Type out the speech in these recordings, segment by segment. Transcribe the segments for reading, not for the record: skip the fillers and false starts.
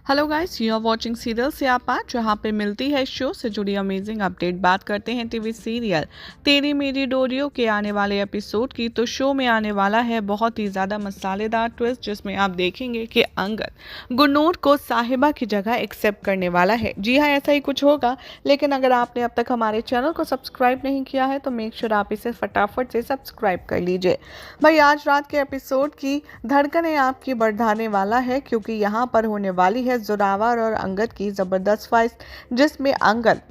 Hello guys, you are watching serial से आप आज, जहाँ पे मिलती है शो से जुड़ी अमेजिंग अपडेट। बात करते हैं टीवी सीरियल तेरी मेरी डोरियों के आने वाले एपिसोड की। तो शो में आने वाला है बहुत ही ज़्यादा मसालेदार ट्विस्ट, जिसमें आप देखेंगे कि अंगद गुरनूर को साहिबा की जगह एक्सेप्ट करने वाला है। जी हाँ, ऐसा ही कुछ होगा। लेकिन अगर आपने अब तक हमारे चैनल को सब्सक्राइब नहीं किया है तो मेक श्योर आप इसे फटाफट से सब्सक्राइब कर लीजिए। भाई, आज रात के एपिसोड की धड़कनें आपकी बढ़ाने वाला है, क्योंकि यहाँ पर होने वाली है जोरावर और अंगद की जबरदस्त फाइट, जिसमें अंगद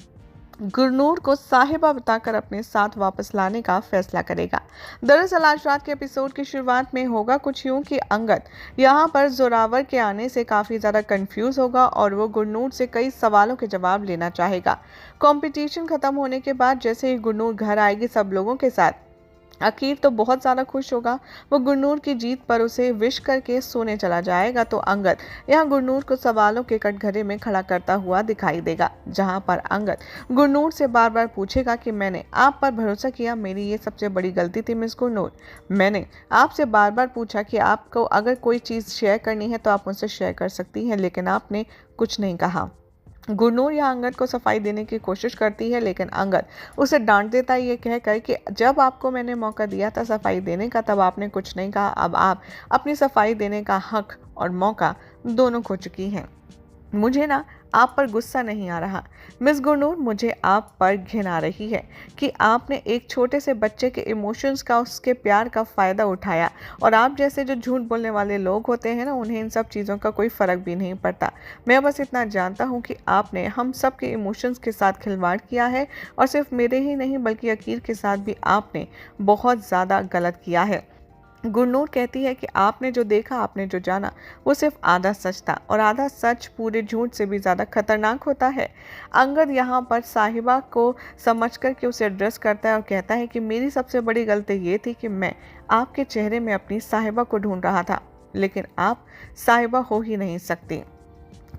गुरनूर को साहिबा बताकर अपने साथ वापस लाने का फैसला करेगा। दरअसल आज रात के एपिसोड की शुरुआत में होगा कुछ यूं कि अंगद यहाँ पर जोरावर के आने से काफी ज्यादा कंफ्यूज होगा और वो गुरनूर से कई सवालों के जवाब लेना चाहेगा। कंपटीशन खत्म होने के बाद जैसे ही गुरनूर घर आएगी सब लोगों के साथ, अकीर तो बहुत ज़्यादा खुश होगा। वो गुरनूर की जीत पर उसे विश करके सोने चला जाएगा, तो अंगद यहाँ गुरनूर को सवालों के कटघरे में खड़ा करता हुआ दिखाई देगा, जहाँ पर अंगद गुरनूर से बार बार पूछेगा कि मैंने आप पर भरोसा किया, मेरी ये सबसे बड़ी गलती थी मिस गुरनूर। मैंने आपसे बार बार पूछा कि आपको अगर कोई चीज़ शेयर करनी है तो आप मुझसे शेयर कर सकती हैं, लेकिन आपने कुछ नहीं कहा। गुरनूर या अंगद को सफाई देने की कोशिश करती है, लेकिन अंगद उसे डांट देता है ये कहकर कि जब आपको मैंने मौका दिया था सफाई देने का तब आपने कुछ नहीं कहा, अब आप अपनी सफाई देने का हक और मौका दोनों खो चुकी हैं। मुझे ना आप पर गुस्सा नहीं आ रहा मिस गुरनूर, मुझे आप पर घिन आ रही है कि आपने एक छोटे से बच्चे के इमोशंस का, उसके प्यार का फ़ायदा उठाया, और आप जैसे जो झूठ बोलने वाले लोग होते हैं ना, उन्हें इन सब चीज़ों का कोई फ़र्क भी नहीं पड़ता। मैं बस इतना जानता हूँ कि आपने हम सब के इमोशंस के साथ खिलवाड़ किया है, और सिर्फ मेरे ही नहीं बल्कि अकीर के साथ भी आपने बहुत ज़्यादा गलत किया है। गुरनूर कहती है कि आपने जो देखा, आपने जो जाना, वो सिर्फ आधा सच था, और आधा सच पूरे झूठ से भी ज़्यादा खतरनाक होता है। अंगद यहाँ पर साहिबा को समझ कर के उसे एड्रेस करता है और कहता है कि मेरी सबसे बड़ी गलती ये थी कि मैं आपके चेहरे में अपनी साहिबा को ढूंढ रहा था, लेकिन आप साहिबा हो ही नहीं सकती।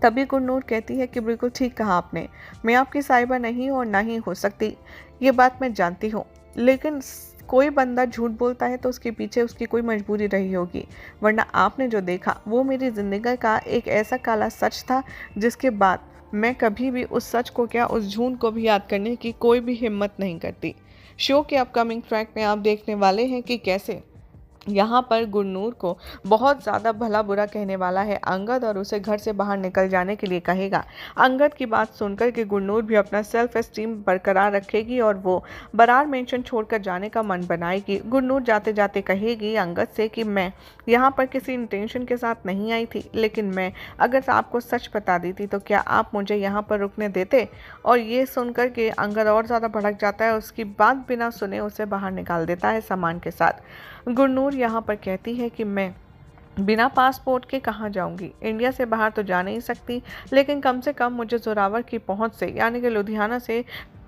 तभी गुरनूर कहती है कि बिल्कुल ठीक कहा आपने, मैं आपकी साहिबा नहीं और ना ही हो सकती, ये बात मैं जानती हूँ, लेकिन कोई बंदा झूठ बोलता है तो उसके पीछे उसकी कोई मजबूरी रही होगी, वरना आपने जो देखा वो मेरी ज़िंदगी का एक ऐसा काला सच था जिसके बाद मैं कभी भी उस सच को क्या, उस झूठ को भी याद करने की कोई भी हिम्मत नहीं करती। शो के अपकमिंग ट्रैक में आप देखने वाले हैं कि कैसे यहाँ पर गुरनूर को बहुत ज़्यादा भला बुरा कहने वाला है अंगद, और उसे घर से बाहर निकल जाने के लिए कहेगा। अंगद की बात सुनकर के गुरनूर भी अपना सेल्फ एस्टीम बरकरार रखेगी और वो बरार मेंशन छोड़कर जाने का मन बनाएगी। गुरनूर जाते जाते कहेगी अंगद से कि मैं यहाँ पर किसी इंटेंशन के साथ नहीं आई थी, लेकिन मैं अगर आपको सच बता दी थी तो क्या आप मुझे यहाँ पर रुकने देते। और ये सुनकर के अंगद और ज़्यादा भड़क जाता है, उसकी बात बिना सुने उसे बाहर निकाल देता है सामान के साथ। गुरनूर यहाँ पर कहती है कि मैं बिना पासपोर्ट के कहाँ जाऊंगी, इंडिया से बाहर तो जा नहीं सकती, लेकिन कम से कम मुझे जोरावर की पहुंच से यानी कि लुधियाना से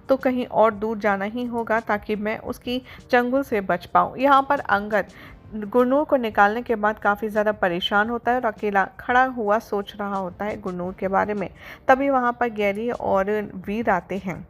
तो कहीं और दूर जाना ही होगा, ताकि मैं उसकी चंगुल से बच पाऊँ। यहाँ पर अंगद गुरनूर को निकालने के बाद काफ़ी ज़्यादा परेशान होता है और अकेला खड़ा हुआ सोच रहा होता है गुरनूर के बारे में। तभी वहाँ पर गैरी और वीर आते हैं,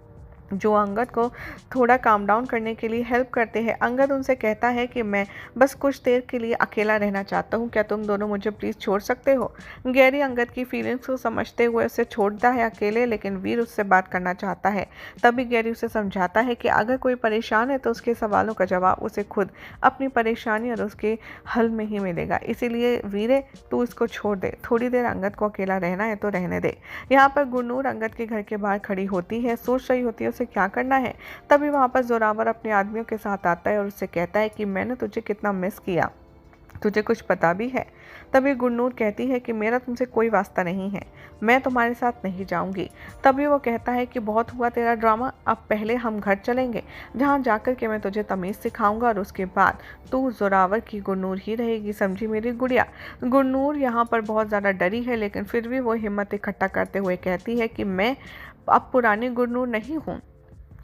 जो अंगद को थोड़ा काम डाउन करने के लिए हेल्प करते हैं। अंगद उनसे कहता है कि मैं बस कुछ देर के लिए अकेला रहना चाहता हूँ, क्या तुम दोनों मुझे प्लीज़ छोड़ सकते हो। गैरी अंगद की फीलिंग्स को समझते हुए उसे छोड़ता है अकेले, लेकिन वीर उससे बात करना चाहता है। तभी गैरी उसे समझाता है कि अगर कोई परेशान है तो उसके सवालों का जवाब उसे खुद अपनी परेशानी और उसके हल में ही मिलेगा, इसीलिए वीरे तू इसको छोड़ दे, थोड़ी देर अंगद को अकेला रहना है तो रहने दे। यहाँ पर गुरनूर अंगद के घर के बाहर खड़ी होती है, सोच रही होती है उसे क्या करना है। तभी वहां पर जोरावर अपने आदमियों के साथ आता है और उससे कहता है कि मैंने तुझे कितना मिस किया, तुझे कुछ पता भी है। तभी गुरनूर कहती है कि मेरा तुमसे कोई वास्ता नहीं है, मैं तुम्हारे साथ नहीं जाऊंगी। तभी वो कहता है कि बहुत हुआ तेरा ड्रामा, अब पहले हम घर चलेंगे, जहाँ जाकर के मैं तुझे तमीज़ सिखाऊंगा और उसके बाद तू जोरावर की गुरनूर ही रहेगी, समझी मेरी गुड़िया। गुरनूर यहाँ पर बहुत ज़्यादा डरी है, लेकिन फिर भी वो हिम्मत इकट्ठा करते हुए कहती है कि मैं अब पुरानी गुरनूर नहीं हूँ,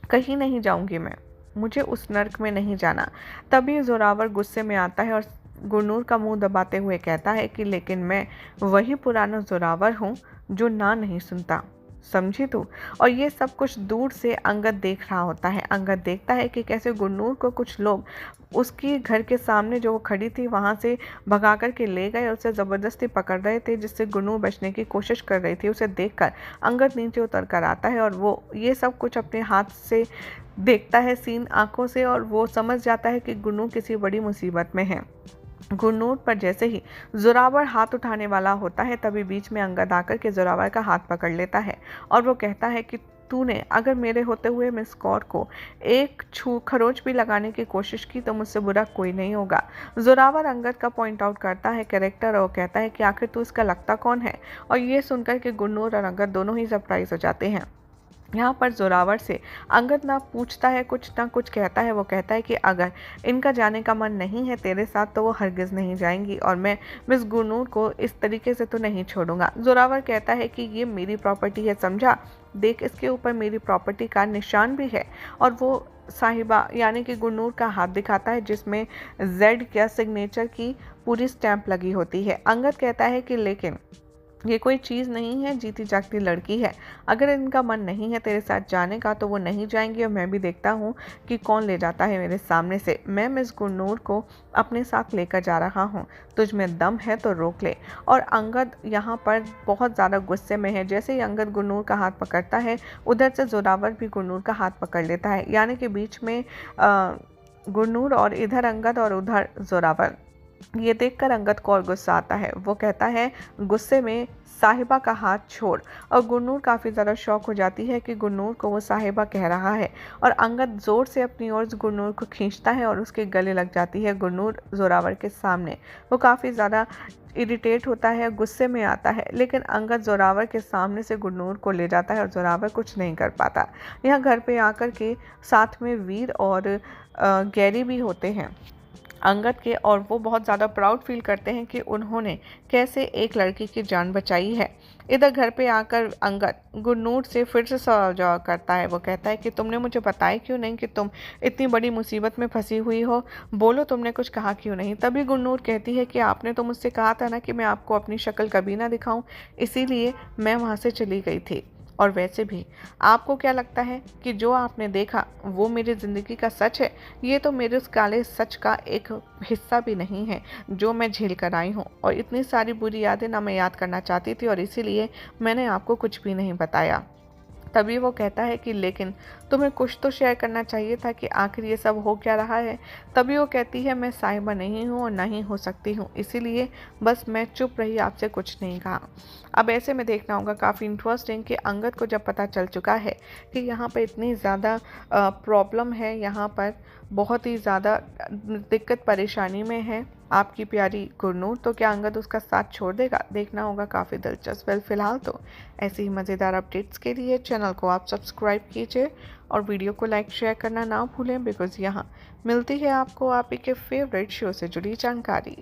कहीं नहीं जाऊंगी मैं, मुझे उस नर्क में नहीं जाना। तभी जोरावर गुस्से में आता है और गुरनूर का मुंह दबाते हुए कहता है कि लेकिन मैं वही पुराना जोरावर हूँ जो ना नहीं सुनता। समझी तू। और ये सब कुछ दूर से अंगद देख रहा होता है। अंगद देखता है कि कैसे गुरनूर को कुछ लोग उसकी घर के सामने जो वो खड़ी थी वहाँ से भगा कर के ले गए और उसे ज़बरदस्ती पकड़ रहे थे, जिससे गुरनूर बचने की कोशिश कर रही थी। उसे देखकर अंगद नीचे उतर कर आता है और वो ये सब कुछ अपने हाथ से देखता है, सीन आंखों से, और वो समझ जाता है कि गुरनूर किसी बड़ी मुसीबत में है। गुरनूर पर जैसे ही जोरावर हाथ उठाने वाला होता है, तभी बीच में अंगद आकर के जोरावर का हाथ पकड़ लेता है और वो कहता है कि तूने अगर मेरे होते हुए मिस कौर को एक खरोच भी लगाने की कोशिश की तो मुझसे बुरा कोई नहीं होगा। जोरावर अंगद का पॉइंट आउट करता है कैरेक्टर और कहता है कि आखिर तू इसका लगता कौन है। और ये सुनकर के गुरनूर और अंगद दोनों ही सरप्राइज हो जाते हैं। यहाँ पर जोरावर से अंगद ना पूछता है कुछ ना कुछ कहता है। वो कहता है कि अगर इनका जाने का मन नहीं है तेरे साथ तो वो हरगिज़ नहीं जाएंगी और मैं मिस गुरनूर को इस तरीके से तो नहीं छोड़ूंगा। जोरावर कहता है कि ये मेरी प्रॉपर्टी है, समझा, देख इसके ऊपर मेरी प्रॉपर्टी का निशान भी है। और वो साहिबा यानी कि गुरनूर का हाथ दिखाता है जिसमें जेड या सिग्नेचर की पूरी स्टैंप लगी होती है। अंगद कहता है कि लेकिन ये कोई चीज़ नहीं है, जीती जागती लड़की है, अगर इनका मन नहीं है तेरे साथ जाने का तो वो नहीं जाएंगी और मैं भी देखता हूँ कि कौन ले जाता है मेरे सामने से। मैं मिस गुरनूर को अपने साथ लेकर जा रहा हूँ, तुझ में दम है तो रोक ले। और अंगद यहाँ पर बहुत ज़्यादा गुस्से में है। जैसे ही अंगद गुरनूर का हाथ पकड़ता है, उधर से जोरावर भी गुरनूर का हाथ पकड़ लेता है, यानी कि बीच में गुरनूर और इधर अंगद और उधर जोरावर। ये देखकर अंगद को और गुस्सा आता है। वो कहता है गुस्से में, साहिबा का हाथ छोड़। और गुरनूर काफ़ी ज़्यादा शौक हो जाती है कि गुरनूर को वो साहिबा कह रहा है और अंगद ज़ोर से अपनी ओर गुरनूर को खींचता है और उसके गले लग जाती है गुरनूर जोरावर के सामने। वो काफ़ी ज़्यादा इरिटेट होता है, गुस्से में आता है, लेकिन अंगद जोरावर के सामने से गुरनूर को ले जाता है और जोरावर कुछ नहीं कर पाता। यहाँ घर पे आकर के साथ में वीर और गैरी भी होते हैं अंगद के, और वो बहुत ज़्यादा प्राउड फील करते हैं कि उन्होंने कैसे एक लड़की की जान बचाई है। इधर घर पे आकर अंगद गुरनूर से फिर से सवाल जवाब करता है। वो कहता है कि तुमने मुझे बताया क्यों नहीं कि तुम इतनी बड़ी मुसीबत में फंसी हुई हो, बोलो तुमने कुछ कहा क्यों नहीं। तभी गुरनूर कहती है कि आपने तो मुझसे कहा था ना कि मैं आपको अपनी शक्ल कभी ना दिखाऊं, इसीलिए मैं वहाँ से चली गई थी। और वैसे भी आपको क्या लगता है कि जो आपने देखा वो मेरी ज़िंदगी का सच है? ये तो मेरे उस काले सच का एक हिस्सा भी नहीं है जो मैं झेल कर आई हूँ, और इतनी सारी बुरी यादें ना मैं याद करना चाहती थी और इसीलिए मैंने आपको कुछ भी नहीं बताया। तभी वो कहता है कि लेकिन तुम्हें कुछ तो शेयर करना चाहिए था कि आखिर ये सब हो क्या रहा है। तभी वो कहती है मैं साहिबा नहीं हूँ और नहीं हो सकती हूँ, इसीलिए बस मैं चुप रही, आपसे कुछ नहीं कहा। अब ऐसे में देखना होगा काफ़ी इंटरेस्टिंग कि अंगद को जब पता चल चुका है कि यहाँ पर इतनी ज़्यादा प्रॉब्लम है, यहाँ पर बहुत ही ज़्यादा दिक्कत परेशानी में है आपकी प्यारी गुरनूर, तो क्या अंगद उसका साथ छोड़ देगा? देखना होगा काफ़ी दिलचस्प। फिलहाल तो ऐसी ही मज़ेदार अपडेट्स के लिए चैनल को आप सब्सक्राइब कीजिए और वीडियो को लाइक शेयर करना ना भूलें, बिकॉज़ यहाँ मिलती है आपको आप ही के फेवरेट शो से जुड़ी जानकारी।